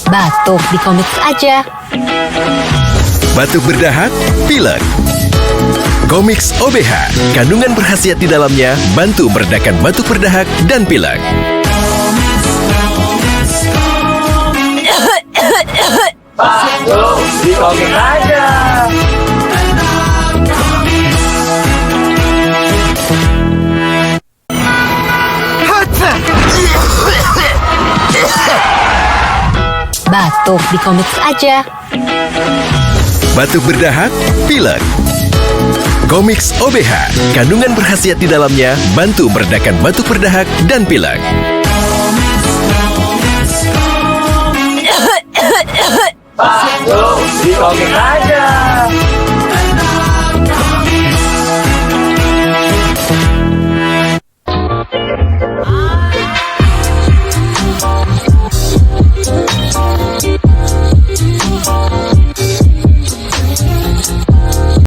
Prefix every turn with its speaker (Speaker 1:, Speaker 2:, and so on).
Speaker 1: Batuk di komik aja.
Speaker 2: Batuk berdahak, pilek. Komiks OBH, kandungan berkhasiat di dalamnya bantu meredakan batuk berdahak dan pilek.
Speaker 3: Batuk di komik aja.
Speaker 1: Batuk di komik aja.
Speaker 2: Batuk berdahak, pilek. Komiks OBH, kandungan berkhasiat di dalamnya bantu meredakan batuk berdahak dan pilek.